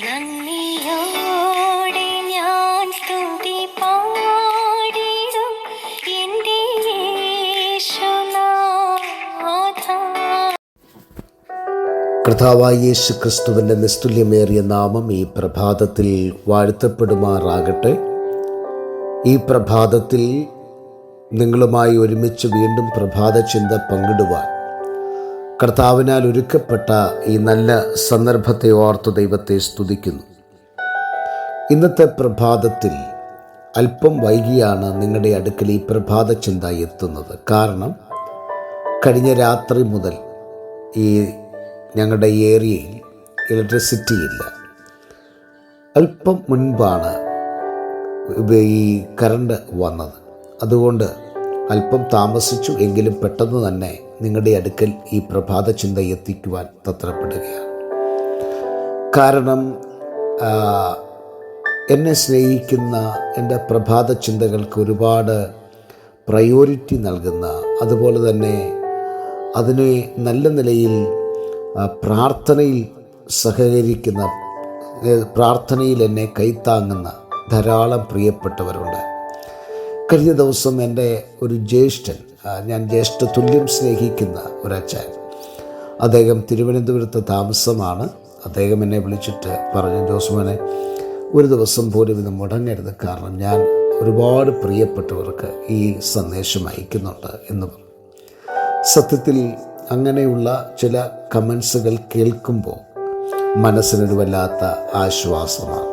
നന്ദിയോടെ ഞാൻ സ്തുതി പാടിടും എൻ്റെ യേശുനാഥ. കർത്താവായ യേശു ക്രിസ്തുവിൻ്റെ നിസ്തുല്യമേറിയ നാമം ഈ പ്രഭാതത്തിൽ വാഴ്ത്തപ്പെടുമാറാകട്ടെ. ഈ പ്രഭാതത്തിൽ നിങ്ങളുമായി ഒരുമിച്ച് വീണ്ടും പ്രഭാത ചിന്ത പങ്കിടുവാൻ കർത്താവിനാൽ ഒരുക്കപ്പെട്ട ഈ നല്ല സന്ദർഭത്തെ ഓർത്ത് ദൈവത്തെ സ്തുതിക്കുന്നു. ഇന്നത്തെ പ്രഭാതത്തിൽ അല്പം വൈകിയാണ് നിങ്ങളുടെ അടുക്കൽ ഈ പ്രഭാത ചിന്ത എത്തുന്നത്. കാരണം കഴിഞ്ഞ രാത്രി മുതൽ ഈ ഞങ്ങളുടെ ഏരിയയിൽ ഇലക്ട്രിസിറ്റി ഇല്ല. അല്പം മുൻപാണ് ഈ കറണ്ട് വന്നത്. അതുകൊണ്ട് അല്പം താമസിച്ചു എങ്കിലും പെട്ടെന്ന് തന്നെ നിങ്ങളുടെ അടുക്കൽ ഈ പ്രഭാത ചിന്ത എത്തിക്കുവാൻ തത്രപ്പെടുകയാണ്. കാരണം എന്നെ സ്നേഹിക്കുന്ന എൻ്റെ പ്രഭാത ചിന്തകൾക്ക് ഒരുപാട് പ്രയോറിറ്റി നൽകുന്ന, അതുപോലെ തന്നെ അതിനെ നല്ല നിലയിൽ പ്രാർത്ഥനയിൽ സഹകരിക്കുന്ന, പ്രാർത്ഥനയിൽ എന്നെ കൈത്താങ്ങുന്ന ധാരാളം പ്രിയപ്പെട്ടവരുണ്ട്. കഴിഞ്ഞ ദിവസം എൻ്റെ ഒരു ജ്യേഷ്ഠൻ, ഞാൻ ജ്യേഷ്ഠ തുല്യം സ്നേഹിക്കുന്ന ഒരച്ഛൻ, അദ്ദേഹം തിരുവനന്തപുരത്ത് താമസമാണ്. അദ്ദേഹം എന്നെ വിളിച്ചിട്ട് പറഞ്ഞു, ജോസ്മോനെ ഒരു ദിവസം പോലും ഇത് മുടങ്ങരുത്, കാരണം ഞാൻ ഒരുപാട് പ്രിയപ്പെട്ടവർക്ക് ഈ സന്ദേശം അയക്കുന്നുണ്ട് എന്ന് പറഞ്ഞു. സത്യത്തിൽ അങ്ങനെയുള്ള ചില കമൻസുകൾ കേൾക്കുമ്പോൾ മനസ്സിനൊരു വല്ലാത്ത ആശ്വാസമാണ്.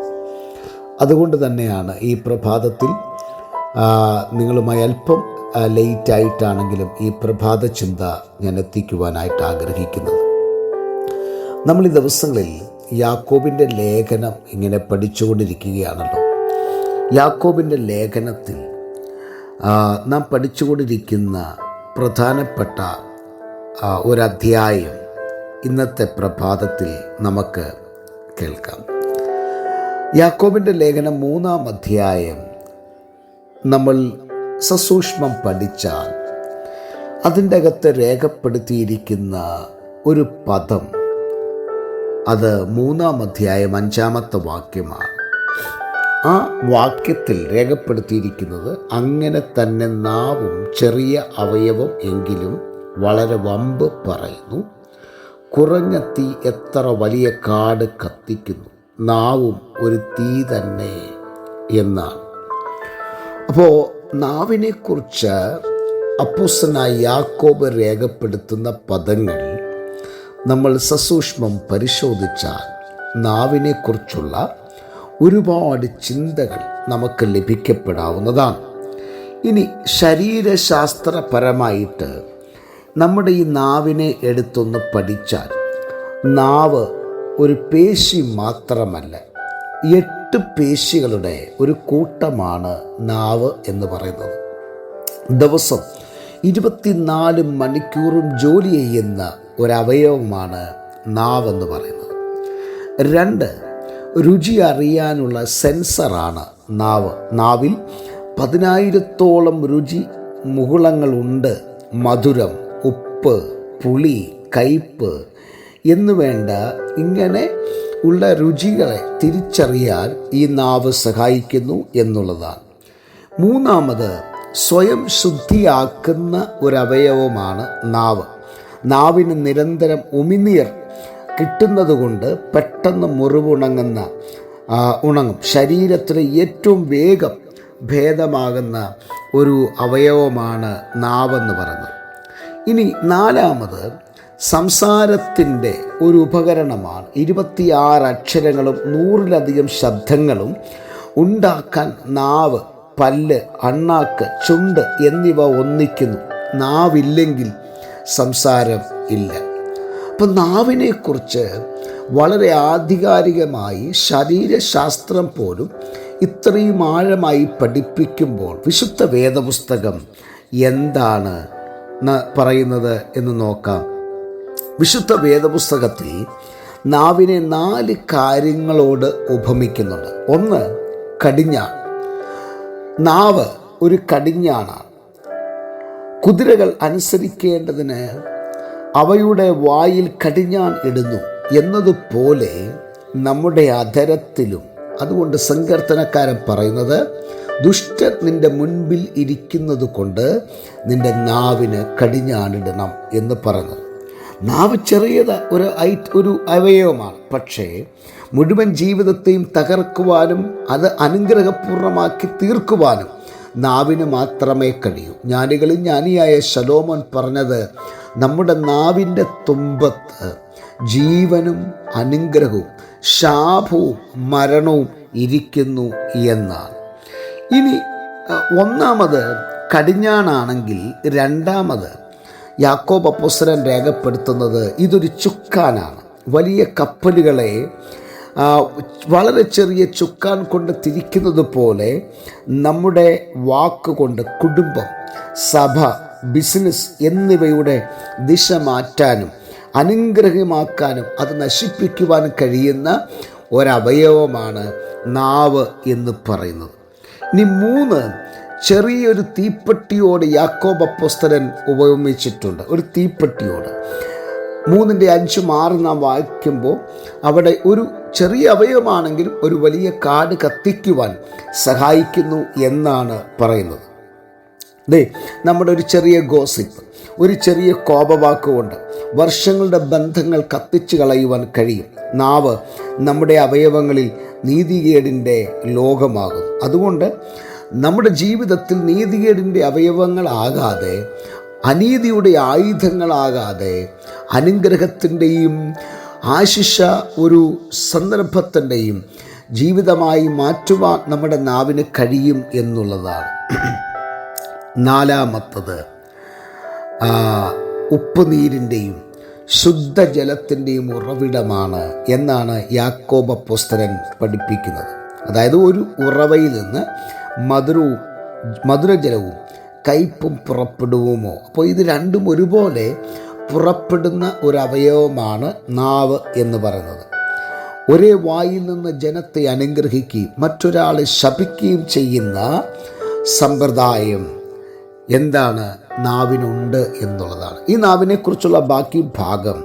അതുകൊണ്ട് തന്നെയാണ് ഈ പ്രഭാതത്തിൽ നിങ്ങളുമായി അല്പം ലേറ്റായിട്ടാണെങ്കിലും ഈ പ്രഭാത ചിന്ത ഞാൻ എത്തിക്കുവാനായിട്ട് ആഗ്രഹിക്കുന്നത്. നമ്മൾ ഈ ദിവസങ്ങളിൽ യാക്കോബിൻ്റെ ലേഖനം ഇങ്ങനെ പഠിച്ചുകൊണ്ടിരിക്കുകയാണല്ലോ. യാക്കോബിൻ്റെ ലേഖനത്തിൽ നാം പഠിച്ചുകൊണ്ടിരിക്കുന്ന പ്രധാനപ്പെട്ട ഒരധ്യായം ഇന്നത്തെ പ്രഭാതത്തിൽ നമുക്ക് കേൾക്കാം. യാക്കോബിൻ്റെ ലേഖനം 3-ാം അധ്യായം നമ്മൾ സസൂക്ഷ്മം പഠിച്ചാൽ അതിൻ്റെ അകത്ത് രേഖപ്പെടുത്തിയിരിക്കുന്ന ഒരു പദം, അത് 3-ാം അധ്യായം 5-ാമത്തെ വാക്യമാണ്. ആ വാക്യത്തിൽ രേഖപ്പെടുത്തിയിരിക്കുന്നത്, അങ്ങനെ തന്നെ നാവും ചെറിയ അവയവം എങ്കിലും വളരെ വമ്പ് പറയുന്നു, കുറഞ്ഞ തീ എത്ര വലിയ കാട് കത്തിക്കുന്നു, നാവും ഒരു തീ തന്നെ എന്നാണ്. അപ്പോൾ നാവിനെക്കുറിച്ച് അപ്പോസ്തലനായ യാക്കോബ് രേഖപ്പെടുത്തുന്ന പദങ്ങൾ നമ്മൾ സസൂക്ഷ്മം പരിശോധിച്ചാൽ നാവിനെക്കുറിച്ചുള്ള ഒരുപാട് ചിന്തകൾ നമുക്ക് ലഭിക്കപ്പെടാവുന്നതാണ്. ഇനി ശരീരശാസ്ത്രപരമായിട്ട് നമ്മുടെ ഈ നാവിനെ എടുത്തൊന്ന് പഠിച്ചാൽ, നാവ് ഒരു പേശി മാത്രമല്ല, 8 പേശികളുടെ ഒരു കൂട്ടമാണ് നാവ് എന്ന് പറയുന്നത്. ദിവസം 24 മണിക്കൂറും ജോലി ചെയ്യുന്ന ഒരവയവമാണ് നാവെന്ന് പറയുന്നത്. 2, രുചി അറിയാനുള്ള സെൻസറാണ് നാവ്. നാവിൽ 10,000-ഓളം രുചി മുകുളങ്ങളുണ്ട്. മധുരം, ഉപ്പ്, പുളി, കയ്പ്പ് എന്നുവേണ്ട ഇങ്ങനെ ഉള്ള രുചികളെ തിരിച്ചറിയാൻ ഈ നാവ് സഹായിക്കുന്നു എന്നുള്ളതാണ്. 3-ാമത്, സ്വയം ശുദ്ധിയാക്കുന്ന ഒരവയവമാണ് നാവ്. നാവിന് നിരന്തരം ഉമിനീർ കിട്ടുന്നതുകൊണ്ട് പെട്ടെന്ന് ഉണങ്ങും. ശരീരത്തിന് ഏറ്റവും വേഗം ഭേദമാകുന്ന ഒരു അവയവമാണ് നാവെന്ന് പറയുന്നത്. ഇനി 4-ാമത്, സംസാരത്തിൻ്റെ ഒരു ഉപകരണമാണ്. 26 അക്ഷരങ്ങളും 100-ലധികം ശബ്ദങ്ങളും ഉണ്ടാക്കാൻ നാവ്, പല്ല്, അണ്ണാക്ക്, ചുണ്ട് എന്നിവ ഒന്നിക്കുന്നു. നാവില്ലെങ്കിൽ സംസാരം ഇല്ല. അപ്പം നാവിനെക്കുറിച്ച് വളരെ ആധികാരികമായി ശരീരശാസ്ത്രം പോലും ഇത്രയും ആഴമായി പഠിപ്പിക്കുമ്പോൾ വിശുദ്ധ വേദപുസ്തകം എന്താണ് പറയുന്നത് എന്ന് നോക്കാം. വിശുദ്ധ വേദപുസ്തകത്തിൽ നാവിനെ 4 കാര്യങ്ങളോട് ഉപമിക്കുന്നുണ്ട്. 1, കടിഞ്ഞാൺ. നാവ് ഒരു കടിഞ്ഞാണാണ്. കുതിരകൾ അനുസരിക്കേണ്ടതിന് അവയുടെ വായിൽ കടിഞ്ഞാൺ ഇടുന്നു എന്നതുപോലെ നമ്മുടെ അധരത്തിലും. അതുകൊണ്ട് സങ്കീർത്തനക്കാരൻ പറയുന്നത്, ദുഷ്ടൻ നിന്റെ മുൻപിൽ ഇരിക്കുന്നത് കൊണ്ട് നിന്റെ നാവിന് കടിഞ്ഞാണിടണം എന്ന് പറഞ്ഞു. നാവ് ചെറിയത് ഒരു അവയവമാണ്. പക്ഷേ മുഴുവൻ ജീവിതത്തെയും തകർക്കുവാനും അത് അനുഗ്രഹപൂർണ്ണമാക്കി തീർക്കുവാനും നാവിന് മാത്രമേ കഴിയൂ. ജ്ഞാനികളിൽ ജ്ഞാനിയായ ശലോമോൻ പറഞ്ഞത്, നമ്മുടെ നാവിൻ്റെ തുമ്പത്ത് ജീവനും അനുഗ്രഹവും ശാപവും മരണവും ഇരിക്കുന്നു എന്നാണ്. ഇനി ഒന്നാമത് കടിഞ്ഞാണാണെങ്കിൽ, രണ്ടാമത് യാക്കോബ് അപ്പോസ്തലൻ രേഖപ്പെടുത്തുന്നത് ഇതൊരു ചുക്കാനാണ്. വലിയ കപ്പലുകളെ വളരെ ചെറിയ ചുക്കാൻ കൊണ്ട് തിരിക്കുന്നത് പോലെ നമ്മുടെ വാക്കുകൊണ്ട് കുടുംബം, സഭ, ബിസിനസ് എന്നിവയുടെ ദിശ മാറ്റാനും അനുഗ്രഹമാക്കാനും അത് നശിപ്പിക്കുവാനും കഴിയുന്ന ഒരവയവമാണ് നാവ് എന്ന് പറയുന്നത്. ഇനി 3, ചെറിയൊരു തീപ്പെട്ടിയോട് യാക്കോബ് അപ്പോസ്തലൻ ഉപമിച്ചിട്ടുണ്ട്. ഒരു തീപ്പെട്ടിയോട് 3:5-6 നാം വായിക്കുമ്പോൾ അവിടെ ഒരു ചെറിയ അവയവമാണെങ്കിലും ഒരു വലിയ കാട് കത്തിക്കുവാൻ സഹായിക്കുന്നു എന്നാണ് പറയുന്നത്. നമ്മുടെ ഒരു ചെറിയ ഗോസിപ്പ്, ഒരു ചെറിയ കോപവാക്കുകൊണ്ട് വർഷങ്ങളുടെ ബന്ധങ്ങൾ കത്തിച്ചു കളയുവാൻ കഴിയും. നാവ് നമ്മുടെ അവയവങ്ങളിൽ നീതികേടിൻ്റെ ലോകമാകും. അതുകൊണ്ട് നമ്മുടെ ജീവിതത്തിൽ നീതികേടിൻ്റെ അവയവങ്ങളാകാതെ, അനീതിയുടെ ആയുധങ്ങളാകാതെ, അനുഗ്രഹത്തിൻ്റെയും ആശിഷ ഒരു സന്ദർഭത്തിൻ്റെയും ജീവിതമായി മാറ്റുവാൻ നമ്മുടെ നാവിന് കഴിയും എന്നുള്ളതാണ്. 4-മത്തത് ഉപ്പുനീരിൻ്റെയും ശുദ്ധജലത്തിൻ്റെയും ഉറവിടമാണ് എന്നാണ് യാക്കോബ് അപ്പോസ്തലൻ പഠിപ്പിക്കുന്നത്. അതായത് ഒരു ഉറവയിൽ നിന്ന് മധുരജലവും കയ്പും പുറപ്പെടുവുമോ. അപ്പോൾ ഇത് രണ്ടും ഒരുപോലെ പുറപ്പെടുന്ന ഒരു അവയവമാണ് നാവ് എന്ന് പറയുന്നത്. ഒരേ വായിൽ നിന്ന് ജനത്തെ അനുഗ്രഹിക്കുകയും മറ്റൊരാളെ ശപിക്കുകയും ചെയ്യുന്ന സമ്പ്രദായം എന്താണ് നാവിനുണ്ട് എന്നുള്ളതാണ്. ഈ നാവിനെക്കുറിച്ചുള്ള ബാക്കി ഭാഗം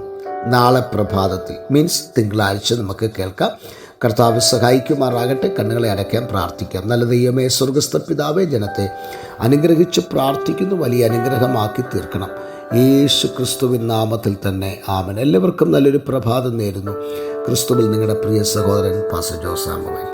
നാളെ പ്രഭാതത്തിൽ, മീൻസ് തിങ്കളാഴ്ച നമുക്ക് കേൾക്കാം. കർത്താവ് സഹായിക്കുമാറാകട്ടെ. കണ്ണുകളെ അടയ്ക്കാൻ പ്രാർത്ഥിക്കാം. നല്ല ദൈവമേ, സ്വർഗസ്ഥ പിതാവേ, ജനത്തെ അനുഗ്രഹിച്ച് പ്രാർത്ഥിക്കുന്നു. വലിയ അനുഗ്രഹമാക്കി തീർക്കണം. യേശു ക്രിസ്തുവിൻ നാമത്തിൽ തന്നെ ആമേൻ. എല്ലാവർക്കും നല്ലൊരു പ്രഭാതം നേരുന്നു. ക്രിസ്തുവിൽ നിങ്ങളുടെ പ്രിയ സഹോദരൻ പാസ്റ്റർ ജോസ് സാമുവേൽ.